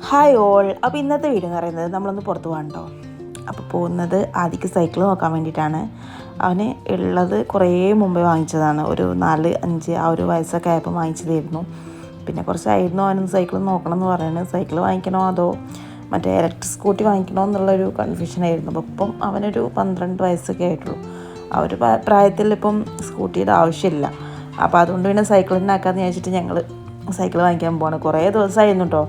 Hi all. അപ്പോൾ ഇന്നത്തെ video എന്ന് പറയുന്നത് നമ്മളൊന്ന് പുറത്ത് പോകാൻ കേട്ടോ. അപ്പോൾ പോകുന്നത് ആദ്യക്ക് സൈക്കിൾ നോക്കാൻ വേണ്ടിയിട്ടാണ്. അവന് ഉള്ളത് കുറേ മുമ്പേ വാങ്ങിച്ചതാണ്, ഒരു 4-5 ആ ഒരു വയസ്സൊക്കെ ആയപ്പോൾ വാങ്ങിച്ചതായിരുന്നു. പിന്നെ കുറച്ചായിരുന്നു അവനൊന്ന് സൈക്കിൾ നോക്കണം എന്ന് പറയുന്നത്. സൈക്കിൾ വാങ്ങിക്കണോ അതോ മറ്റേ ഇലക്ട്രിക് സ്കൂട്ടി വാങ്ങിക്കണോ എന്നുള്ളൊരു കൺഫ്യൂഷനായിരുന്നു. അപ്പോൾ ഇപ്പം അവനൊരു 12 വയസ്സൊക്കെ ആയിട്ടുള്ളൂ. ആ ഒരു പ്രായത്തിൽ ഇപ്പം സ്കൂട്ടിയുടെ ആവശ്യമില്ല. അപ്പോൾ അതുകൊണ്ട് പിന്നെ സൈക്കിൾ തന്നെ ആക്കാമെന്ന് വിചാരിച്ചിട്ട് ഞങ്ങൾ സൈക്കിൾ വാങ്ങിക്കാൻ പോവാണ്. കുറേ ദിവസമായിരുന്നു കേട്ടോ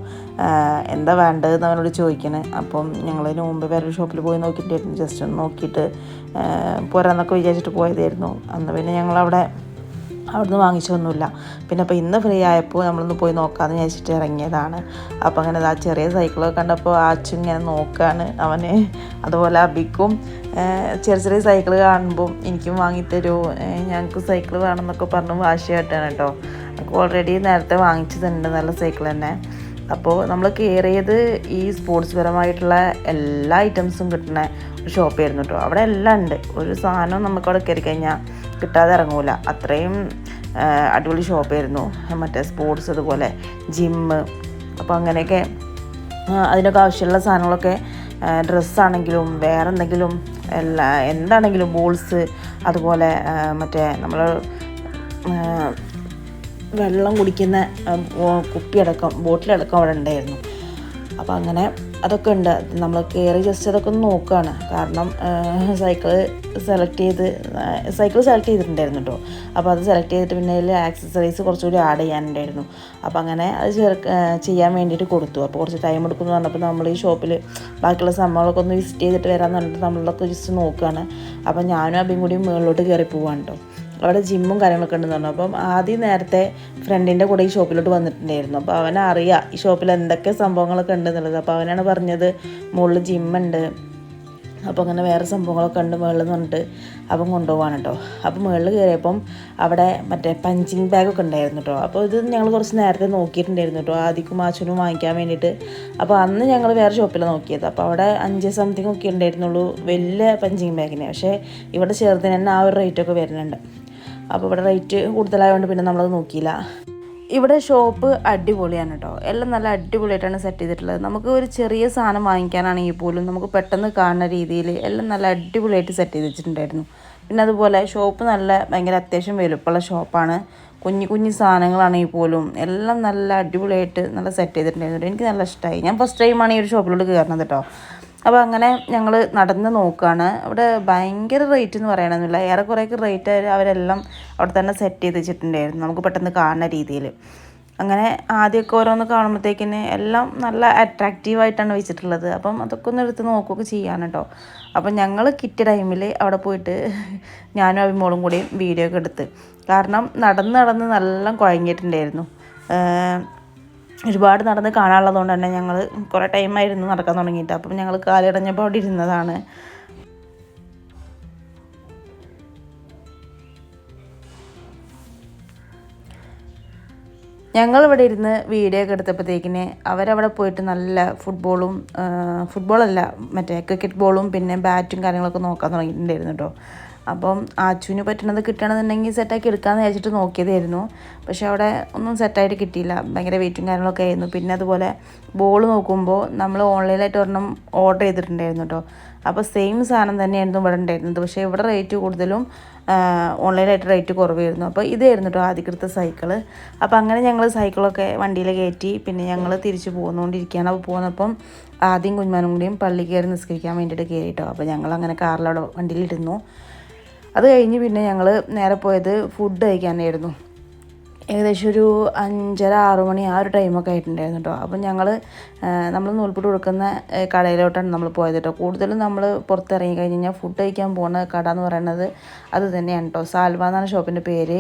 എന്താ വേണ്ടതെന്ന് അവനോട് ചോദിക്കണേ. അപ്പം ഞങ്ങളതിന് മുമ്പ് വേറൊരു ഷോപ്പിൽ പോയി നോക്കിയിട്ടായിരുന്നു, ജസ്റ്റ് ഒന്ന് നോക്കിയിട്ട് പോരാന്നൊക്കെ വിചാരിച്ചിട്ട് പോയതായിരുന്നു. അന്ന് പിന്നെ ഞങ്ങളവിടെ അവിടുന്ന് വാങ്ങിച്ചൊന്നുമില്ല. പിന്നെ അപ്പോൾ ഇന്ന് ഫ്രീ ആയപ്പോൾ നമ്മളൊന്ന് പോയി നോക്കാമെന്ന് വിചാരിച്ചിട്ട് ഇറങ്ങിയതാണ്. അപ്പോൾ അങ്ങനെ ആ ചെറിയ സൈക്കിളൊക്കെ കണ്ടപ്പോൾ ആച്ചു ഇങ്ങനെ നോക്കുകയാണ് അവന്. അതുപോലെ അബിക്കും ചെറിയ ചെറിയ സൈക്കിൾ കാണുമ്പം എനിക്കും വാങ്ങിത്തരുമോ, ഞങ്ങൾക്ക് സൈക്കിൾ വേണമെന്നൊക്കെ പറഞ്ഞ് വാശിയായിട്ടാണ് കേട്ടോ. നമുക്ക് ഓൾറെഡി നേരത്തെ വാങ്ങിച്ചതുണ്ട് നല്ല സൈക്കിൾ തന്നെ. അപ്പോൾ നമ്മൾ കയറിയത് ഈ സ്പോർട്സ് പരമായിട്ടുള്ള എല്ലാ ഐറ്റംസും കിട്ടുന്ന ഒരു ഷോപ്പായിരുന്നു കേട്ടോ. അവിടെ എല്ലാം ഉണ്ട്. ഒരു സാധനം നമുക്കവിടെ കയറി കഴിഞ്ഞാൽ കിട്ടാതെ ഇറങ്ങൂല, അത്രയും അടിപൊളി ഷോപ്പായിരുന്നു. മറ്റേ സ്പോർട്സ്, അതുപോലെ ജിമ്മ്, അപ്പോൾ അങ്ങനെയൊക്കെ അതിനൊക്കെ ആവശ്യമുള്ള സാധനങ്ങളൊക്കെ, ഡ്രസ്സാണെങ്കിലും വേറെ എന്തെങ്കിലും എന്താണെങ്കിലും ബോൾസ്, അതുപോലെ മറ്റേ നമ്മൾ വെള്ളം കുടിക്കുന്ന കുപ്പിയടക്കം ബോട്ടിലടക്കം അവിടെ ഉണ്ടായിരുന്നു. അപ്പോൾ അങ്ങനെ അതൊക്കെ ഉണ്ട്. നമ്മൾ കയറി ജസ്റ്റ് അതൊക്കെ ഒന്ന് നോക്കുകയാണ്. കാരണം സൈക്കിൾ സെലക്ട് ചെയ്തിട്ടുണ്ടായിരുന്നു കേട്ടോ. അപ്പോൾ അത് സെലക്ട് ചെയ്തിട്ട് പിന്നെ അതിൽ ആക്സസറീസ് കുറച്ചുകൂടി ആഡ് ചെയ്യാനുണ്ടായിരുന്നു. അപ്പോൾ അങ്ങനെ അത് ചെയ്യാൻ വേണ്ടിയിട്ട് കൊടുത്തു. അപ്പോൾ കുറച്ച് ടൈം എടുക്കുമെന്ന് പറഞ്ഞപ്പോൾ നമ്മൾ ഈ ഷോപ്പിൽ ബാക്കിയുള്ള സംഭവങ്ങളൊക്കെ ഒന്ന് വിസിറ്റ് ചെയ്തിട്ട് വരാമെന്ന് പറഞ്ഞിട്ട് നമ്മളൊക്കെ ജസ്റ്റ് നോക്കുകയാണ്. അപ്പോൾ ഞാനും അബിയും കൂടി മുകളിലോട്ട് കയറി പോവാണ് കേട്ടോ. അവിടെ ജിമ്മും കാര്യങ്ങളൊക്കെ ഉണ്ടെന്ന് പറഞ്ഞു. അപ്പം ആദ്യം നേരത്തെ ഫ്രണ്ടിൻ്റെ കൂടെ ഈ ഷോപ്പിലോട്ട് വന്നിട്ടുണ്ടായിരുന്നു. അപ്പോൾ അവനറിയാം ഈ ഷോപ്പിൽ എന്തൊക്കെ സംഭവങ്ങളൊക്കെ ഉണ്ടെന്നുള്ളത്. അപ്പോൾ അവനാണ് പറഞ്ഞത് മുകളിൽ ജിമ്മുണ്ട്, അപ്പോൾ അങ്ങനെ വേറെ സംഭവങ്ങളൊക്കെ ഉണ്ട് മുകളിൽ എന്ന് പറഞ്ഞിട്ട് അപ്പം കൊണ്ടുപോകാണ് കേട്ടോ. അപ്പോൾ മുകളിൽ കയറിയപ്പം അവിടെ മറ്റേ പഞ്ചിങ് ബാഗൊക്കെ ഉണ്ടായിരുന്നു കേട്ടോ. അപ്പോൾ ഇത് ഞങ്ങൾ കുറച്ച് നേരത്തെ നോക്കിയിട്ടുണ്ടായിരുന്നു കേട്ടോ, ആദ്യക്കും ആച്ചനും വാങ്ങിക്കാൻ വേണ്ടിയിട്ട്. അപ്പോൾ അന്ന് ഞങ്ങൾ വേറെ ഷോപ്പിലാണ് നോക്കിയത്. അപ്പോൾ അവിടെ 5 സംതിങ് ഒക്കെ ഉണ്ടായിരുന്നുള്ളൂ വലിയ പഞ്ചിങ് ബാഗിന്. പക്ഷേ ഇവിടെ ചേർത്തിന് തന്നെ ആ ഒരു റേറ്റൊക്കെ വരുന്നുണ്ട്. അപ്പോൾ ഇവിടെ റേറ്റ് കൂടുതലായതുകൊണ്ട് പിന്നെ നമ്മളത് നോക്കിയില്ല. ഇവിടെ ഷോപ്പ് അടിപൊളിയാണ് കേട്ടോ. എല്ലാം നല്ല അടിപൊളിയായിട്ടാണ് സെറ്റ് ചെയ്തിട്ടുള്ളത്. നമുക്ക് ഒരു ചെറിയ സാധനം വാങ്ങിക്കാനാണെങ്കിൽ പോലും നമുക്ക് പെട്ടെന്ന് കാണുന്ന രീതിയിൽ എല്ലാം നല്ല അടിപൊളിയായിട്ട് സെറ്റ് ചെയ്ത് വെച്ചിട്ടുണ്ടായിരുന്നു. പിന്നെ അതുപോലെ ഷോപ്പ് ഭയങ്കര അത്യാവശ്യം വലുപ്പമുള്ള ഷോപ്പാണ്. കുഞ്ഞു സാധനങ്ങളാണെങ്കിൽ പോലും എല്ലാം നല്ല അടിപൊളിയായിട്ട് നല്ല സെറ്റ് ചെയ്തിട്ടുണ്ടായിരുന്നു. എനിക്ക് നല്ല ഇഷ്ടമായി. ഞാൻ ഫസ്റ്റ് ടൈമാണ് ഈ ഒരു ഷോപ്പിലോട്ട് കയറുന്നത് കേട്ടോ. അപ്പോൾ അങ്ങനെ ഞങ്ങൾ നടന്ന് നോക്കുകയാണ്. അവിടെ ഭയങ്കര റേറ്റ് എന്ന് പറയണമെന്നില്ല, ഏറെക്കുറേക്ക് റേറ്റ് അവരെല്ലാം അവിടെ തന്നെ സെറ്റ് ചെയ്ത് വെച്ചിട്ടുണ്ടായിരുന്നു, നമുക്ക് പെട്ടെന്ന് കാണുന്ന രീതിയിൽ. അങ്ങനെ ആദ്യമൊക്കെ ഓരോന്ന് കാണുമ്പോഴത്തേക്കിന് എല്ലാം നല്ല അട്രാക്റ്റീവായിട്ടാണ് വെച്ചിട്ടുള്ളത്. അപ്പം അതൊക്കെ ഒന്ന് എടുത്ത് നോക്കുകയൊക്കെ ചെയ്യാൻ കേട്ടോ. അപ്പം ഞങ്ങൾ കിട്ടിയ ടൈമിൽ അവിടെ പോയിട്ട് ഞാനും അഭിമോളും കൂടി വീഡിയോ ഒക്കെ എടുത്ത്, കാരണം നടന്ന് നല്ല കുഴങ്ങിയിട്ടുണ്ടായിരുന്നു. ഒരുപാട് നടന്ന് കാണാനുള്ളതുകൊണ്ട് തന്നെ ഞങ്ങൾ കുറേ ടൈമായിരുന്നു നടക്കാൻ തുടങ്ങിയിട്ട്. അപ്പം ഞങ്ങൾ കാലിടഞ്ഞപ്പോൾ അവിടെ ഇരുന്നതാണ്. ഞങ്ങളിവിടെ ഇരുന്ന് വീഡിയോ ഒക്കെ എടുത്തപ്പോഴത്തേക്കിന് അവരവിടെ പോയിട്ട് നല്ല ഫുട്ബോളല്ല മറ്റേ ക്രിക്കറ്റ് ബോളും പിന്നെ ബാറ്റും കാര്യങ്ങളൊക്കെ നോക്കാൻ തുടങ്ങിയിട്ടുണ്ടായിരുന്നു കേട്ടോ. അപ്പം ആച്ചുവിന് പറ്റണത് കിട്ടണമെന്നുണ്ടെങ്കിൽ സെറ്റാക്കി എടുക്കാമെന്ന് വിചാരിച്ചിട്ട് നോക്കിയതായിരുന്നു. പക്ഷെ അവിടെ ഒന്നും സെറ്റായിട്ട് കിട്ടിയില്ല, ഭയങ്കര വെയിറ്റും കാര്യങ്ങളൊക്കെ ആയിരുന്നു. പിന്നെ അതുപോലെ ബോൾ നോക്കുമ്പോൾ നമ്മൾ ഓൺലൈനായിട്ട് ഒരെണ്ണം ഓർഡർ ചെയ്തിട്ടുണ്ടായിരുന്നു കേട്ടോ. അപ്പോൾ സെയിം സാധനം തന്നെയായിരുന്നു ഇവിടെ ഉണ്ടായിരുന്നത്. പക്ഷേ ഇവിടെ റേറ്റ് കൂടുതലും ഓൺലൈനായിട്ട് റേറ്റ് കുറവായിരുന്നു. അപ്പോൾ ഇതായിരുന്നു കേട്ടോ ആദ്യത്തെ സൈക്കിള്. അപ്പോൾ അങ്ങനെ ഞങ്ങൾ സൈക്കിളൊക്കെ വണ്ടിയിൽ കയറ്റി പിന്നെ ഞങ്ങൾ തിരിച്ച് പോന്നുകൊണ്ടിരിക്കുകയാണ്. അപ്പോൾ പോന്നപ്പം ആദ്യം കുഞ്ഞുമാനും കൂടിയും പള്ളി കയറി നിസ്കരിക്കാൻ വേണ്ടിയിട്ട് കയറിയിട്ടോ. അപ്പോൾ ഞങ്ങൾ അങ്ങനെ കാറിലവിടെ വണ്ടിയിലിരുന്നു. അത് കഴിഞ്ഞ് പിന്നെ ഞങ്ങൾ നേരെ പോയത് ഫുഡ് കഴിക്കാനായിരുന്നു. ഏകദേശം ഒരു 5:30-6 മണി ആ ഒരു ടൈമൊക്കെ ആയിട്ടുണ്ടായിരുന്നു കേട്ടോ. അപ്പം നമ്മൾ നൂൽപ്പുട്ട് കൊടുക്കുന്ന കടയിലോട്ടാണ് നമ്മൾ പോയത് കേട്ടോ. കൂടുതലും നമ്മൾ പുറത്തിറങ്ങി കഴിഞ്ഞ് കഴിഞ്ഞാൽ ഫുഡ് കഴിക്കാൻ പോകുന്ന കട എന്ന് പറയുന്നത് അത് തന്നെയാണ് കേട്ടോ. സാൽവ എന്നാണ് ഷോപ്പിൻ്റെ പേര്.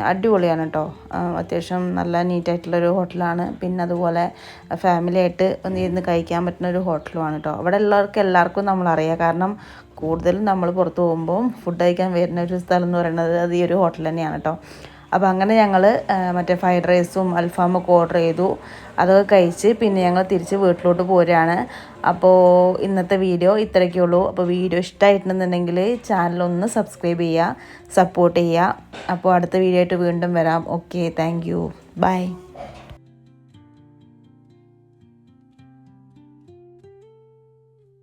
അടിപൊളിയാണ് കേട്ടോ. അത്യാവശ്യം നല്ല നീറ്റായിട്ടുള്ളൊരു ഹോട്ടലാണ്. പിന്നെ അതുപോലെ ഫാമിലിയായിട്ട് ഒന്ന് ഇരുന്ന് കഴിക്കാൻ പറ്റുന്ന ഒരു ഹോട്ടലുമാണ് കേട്ടോ. അവിടെ എല്ലാവർക്കും നമ്മളറിയാം, കാരണം കൂടുതലും നമ്മൾ പുറത്ത് പോകുമ്പോൾ ഫുഡ് കഴിക്കാൻ വരുന്ന ഒരു സ്ഥലം എന്ന് പറയുന്നത് അത് ഈ ഒരു ഹോട്ടൽ തന്നെയാണ് കേട്ടോ. അപ്പോൾ അങ്ങനെ ഞങ്ങൾ മറ്റേ ഫ്രൈഡ് റൈസും അൽഫാമൊക്കെ ഓർഡർ ചെയ്തു. അതൊക്കെ കഴിച്ച് പിന്നെ ഞങ്ങൾ തിരിച്ച് വീട്ടിലോട്ട് പോരുകയാണ്. അപ്പോൾ ഇന്നത്തെ വീഡിയോ ഇത്രയൊക്കെ ഉള്ളൂ. അപ്പോൾ വീഡിയോ ഇഷ്ടമായിട്ടുണ്ടെന്നുണ്ടെങ്കിൽ ചാനലൊന്ന് സബ്സ്ക്രൈബ് ചെയ്യുക, സപ്പോർട്ട് ചെയ്യുക. അപ്പോൾ അടുത്ത വീഡിയോ ആയിട്ട് വീണ്ടും വരാം. Okay, thank you, by.